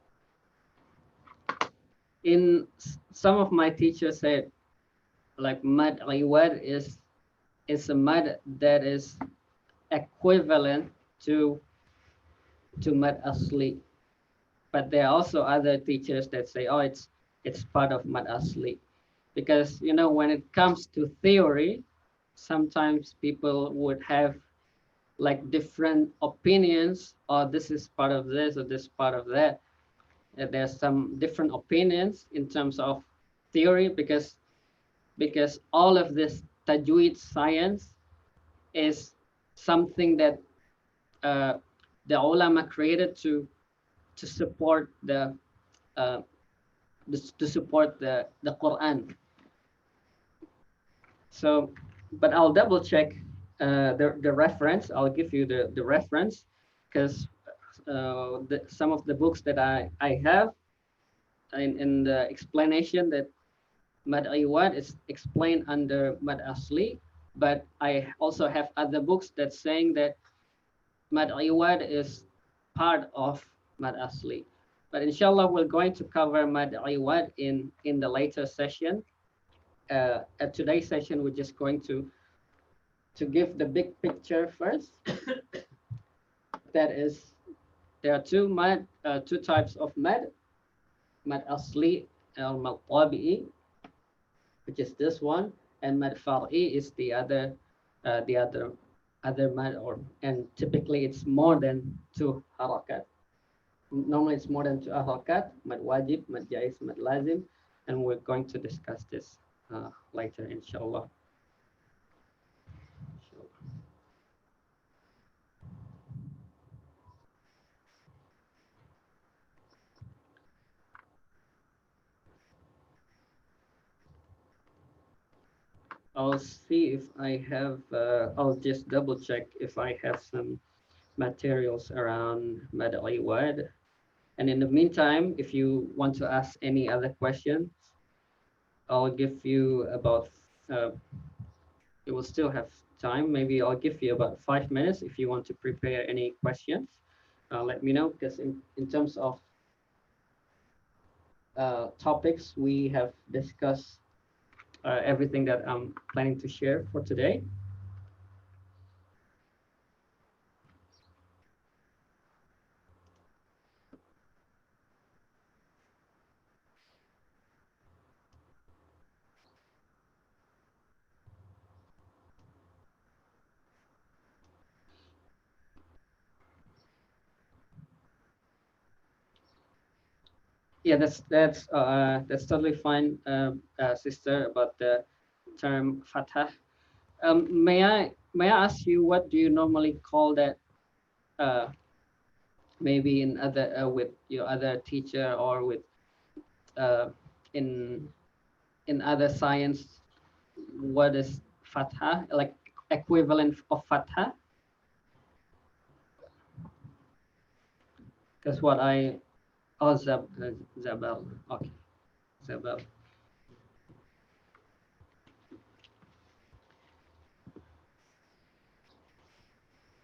some of my teachers said like mad iwad is a mad that is equivalent to mad asli. But there are also other teachers that say, oh, it's part of mad asli. Because you know when it comes to theory, sometimes people would have like different opinions, or this is part of this or this part of that. There's some different opinions in terms of theory because all of this tajweed science is something that uh, the ulama created to support uh, to support the Quran. So, but I'll double check the reference. I'll give you the reference because some of the books that I have in the explanation that Mad Iwad is explained under Mad Asli, but I also have other books that saying that Mad Iwad is part of Mad Asli. But inshallah, we're going to cover Mad Iwad in the later session. At today's session, we're just going to give the big picture first. That is, there are two types of mad asli or mad tabi'i, which is this one, and mad far'i is the other mad, or and typically it's more than two harakat. Normally it's more than two harakat, mad wajib, mad jais, mad lazim, and we're going to discuss this later, inshallah. I'll see if I have, I'll just double check if I have some materials around Mad Iwad. And in the meantime, if you want to ask any other questions, I'll give you about, uh, you will still have time. Maybe I'll give you about 5 minutes if you want to prepare any questions. Let me know, because in terms of topics, we have discussed everything that I'm planning to share for today. Yeah, that's totally fine, sister, about the term fatah. May I ask you what do you normally call that? Uh, maybe in other with your other teacher or with uh, in other science, what is fatha like equivalent of fatha? That's what I oh Zabel. Okay, Zabel.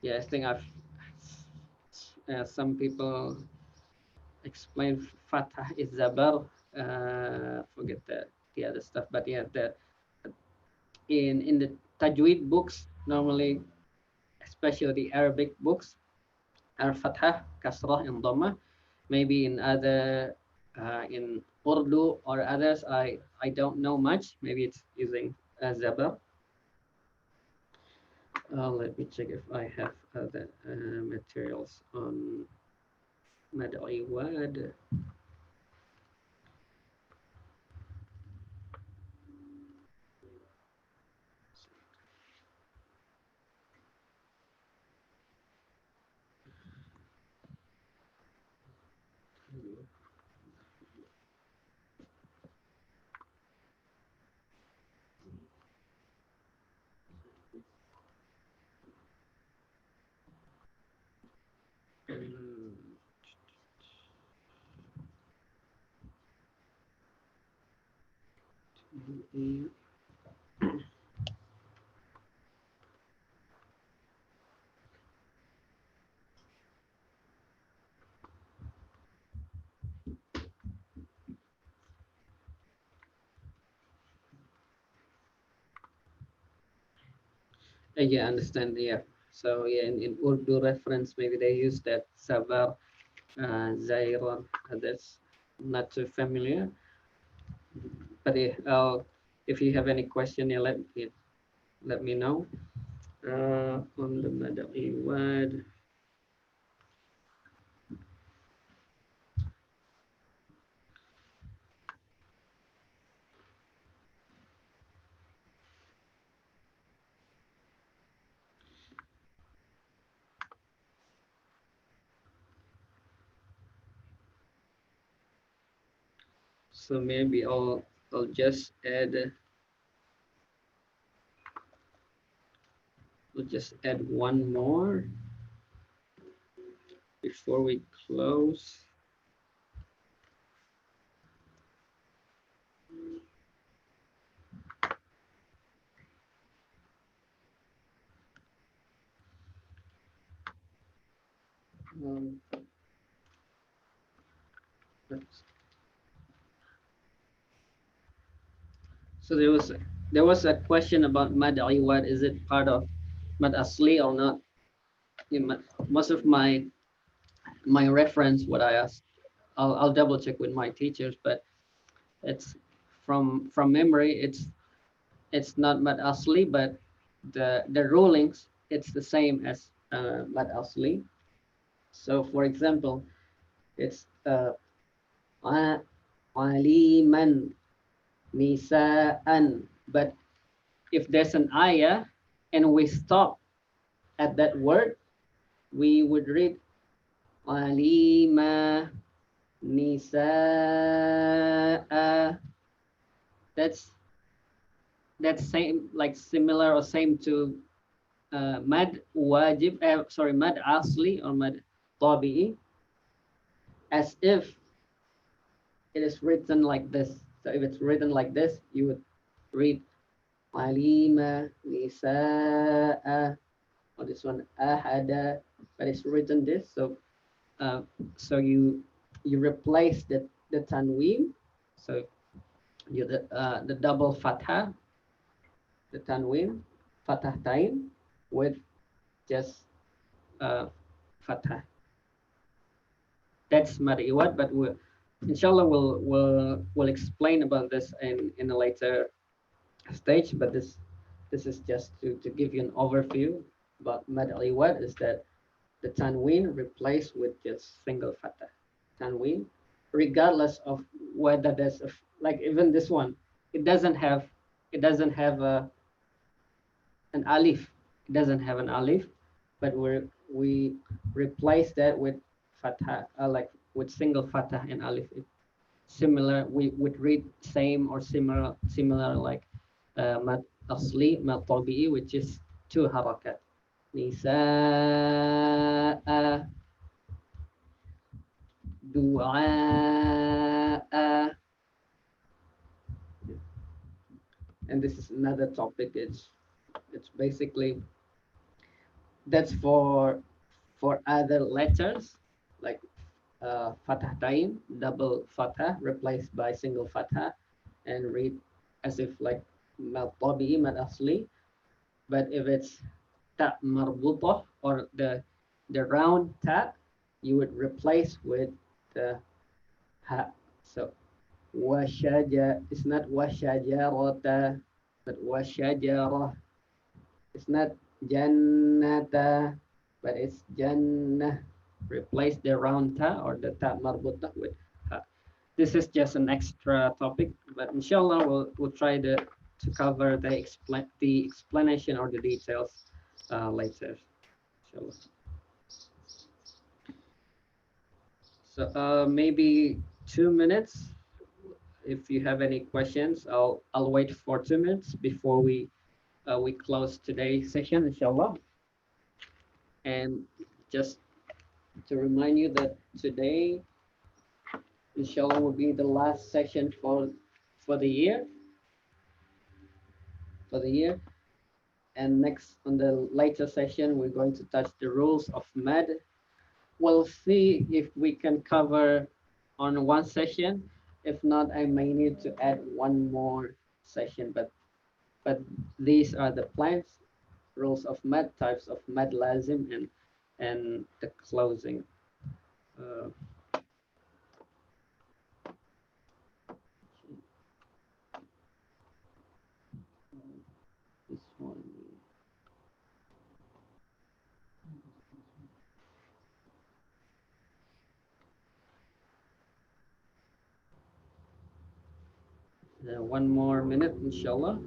Yeah, I think I've some people explain fatah is zabar. Forget the other stuff, but yeah, the in the tajweed books normally, especially the Arabic books, are fatah, kasrah, and dhamma. Maybe in other in Urdu or others, I don't know much. Maybe it's using zabar. Let me check if I have other materials on Mad'i Wad. Yeah, understand. Yeah. So yeah, in Urdu reference, maybe they use that sabar, zairan. That's not too familiar. But if you have any question, yeah, let me know. On the Mada'i word. So maybe I'll just add one more before we close. Um, so there was a question about Mada'i word. Is it part of Mad Asli or not? Most of my reference, what I asked, I'll double check with my teachers, but it's from memory. It's not Mad Asli, but the rulings it's the same as Mad Asli. So for example, it's aliman nisaan. But if there's an ayah and we stop at that word, we would read alima nisaa. That's same, like similar or same to mad wajib. Sorry, mad asli or mad tabi'i, as if it is written like this. So if it's written like this, you would read alima nisaa, or this one ahada, but it's written this. So so you replace the tanween. So you the double fathah, the tanween, fathah tain, with just fathah. That's Mariwat, but inshallah we'll explain about this in a later stage. But this is just to give you an overview about Mariwat, is that the tanween replaced with just single fathah. Tanween, regardless of whether there's like even this one, it doesn't have an alif. It doesn't have an alif, but we replace that with fatha, like with single fatha and alif. Similar, we would read same or similar like mad asli, mad tabi'i, which is two harakat. Nisa'a, du'a, and this is another topic. It's basically that's for other letters like fathah tain, double fathah replaced by single fathah, and read as if like mad tabi'i, mad asli. But if it's ta marbutah, or the round ta, you would replace with the ha. So washaja, it's not washajarata, but washajara. It's not jannata, but it's jannah. Replace the round ta or the ta marbutah with ha. This is just an extra topic, but inshallah we'll try to cover the explanation or the details later. Inshallah. So maybe 2 minutes. If you have any questions, I'll wait for 2 minutes before we close today's session, inshallah. And just to remind you that today, inshallah, will be the last session for the year. For the year. And next, on the later session, we're going to touch the rules of med. We'll see if we can cover on one session. If not, I may need to add one more session. But these are the plans. rules of mad, types of mad lazim, and the closing. Uh, this one. One more minute, inshallah.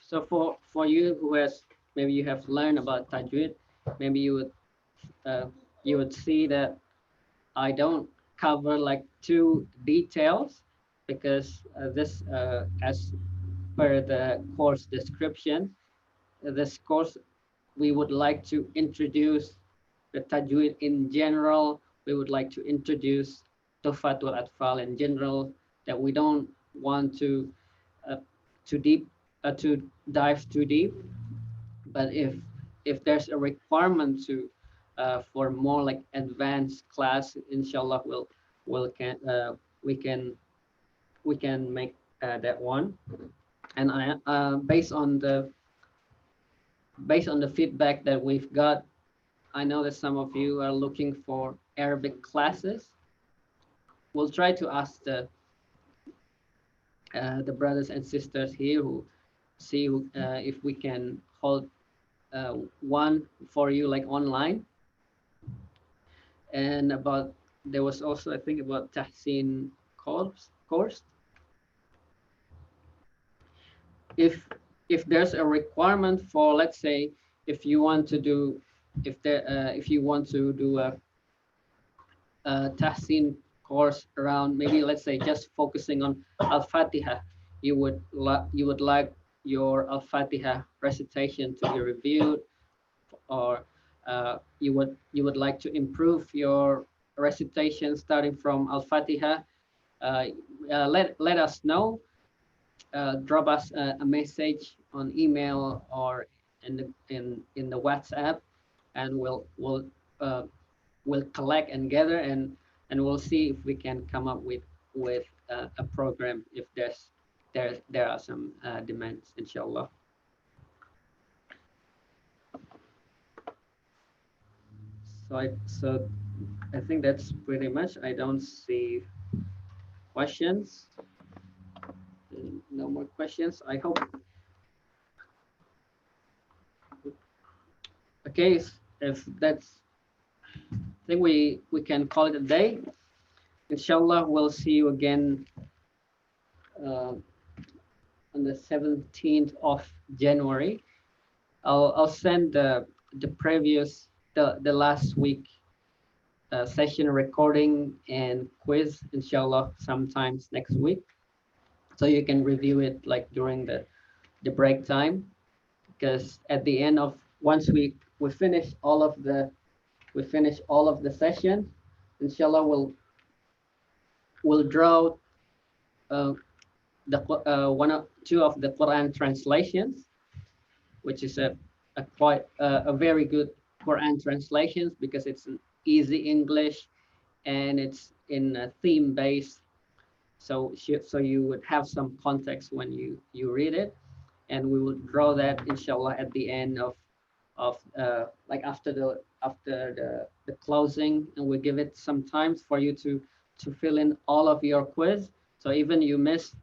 So for you who has, maybe you have learned about tajweed, maybe you would see that I don't cover like too details, because this as per the course description, this course we would like to introduce the tajweed in general. We would like to introduce Tuhfat al-Atfal in general, that we don't want uh, to deep to dive too deep. But if there's a requirement to for more like advanced class, inshallah we'll can we can we can make that one. And I based on the feedback that we've got, I know that some of you are looking for Arabic classes. We'll try to ask the brothers and sisters here who see if we can hold one for you like online. And about, there was also, I think, about Tahsin course. If there's a requirement for, let's say, if you want to do, if you want to do a Tahsin course around, maybe let's say just focusing on Al-Fatiha, you would like your Al-Fatiha recitation to be reviewed, or you would like to improve your recitation starting from Al-Fatiha, let us know. Drop us a message on email or in the WhatsApp, and uh, we'll collect and gather, and we'll see if we can come up with a program if there are some demands, inshallah. So I think that's pretty much. I don't see questions. No more questions, I hope. Okay, if that's, I think we can call it a day. Inshallah, we'll see you again on the 17th of January. I'll send the previous, the last week session recording and quiz, inshallah, sometimes next week, so you can review it like during the break time. Because at the end of, once we finish all of the session, inshallah we'll draw the two of the Quran translations, which is a quite a very good Quran translations, because it's an easy English and it's in a theme based. So you would have some context when you read it, and we will draw that, inshallah, at the end of like after the closing, and we give it some time for you to fill in all of your quiz. So even you miss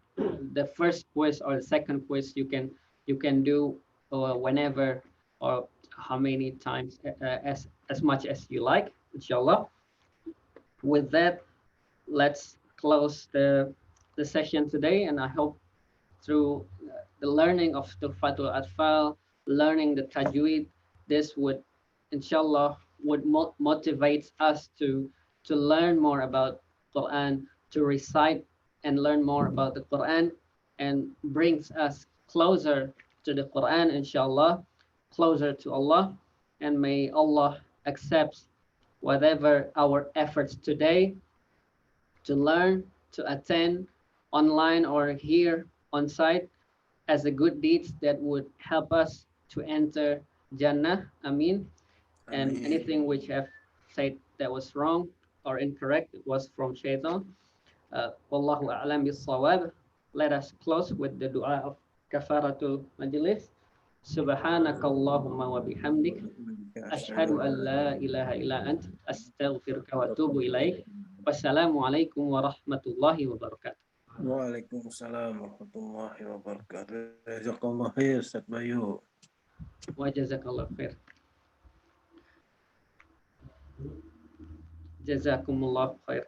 the first quiz or the second quiz, you can do whenever or how many times, as much as you like, inshallah. With that, let's close the session today, and I hope through the learning of Tuhfatul Atfal, learning the Tajweed, this would, inshallah, would motivate us to learn more about Quran, to recite and learn more about the Quran, and brings us closer to the Quran, inshallah, closer to Allah. And may Allah accept whatever our efforts today to learn, to attend online or here on site, as a good deeds that would help us to enter Jannah. Amin. And anything which I've said that was wrong or incorrect was from shaitan. Wallahu a'lam bis-shawab. Let us close with the dua of kafaratul majlis. Subhanakallahumma wa bihamdik asyhadu an la ilaha illa ant astaghfiruka wa atubu ilaik. Wassalamualaikum warahmatullahi wabarakatuh. Waalaikumsalam warahmatullahi wabarakatuh. Jazakallah khair Ustaz Bayu. Wa jazakallah khair. Jazakumullah khair.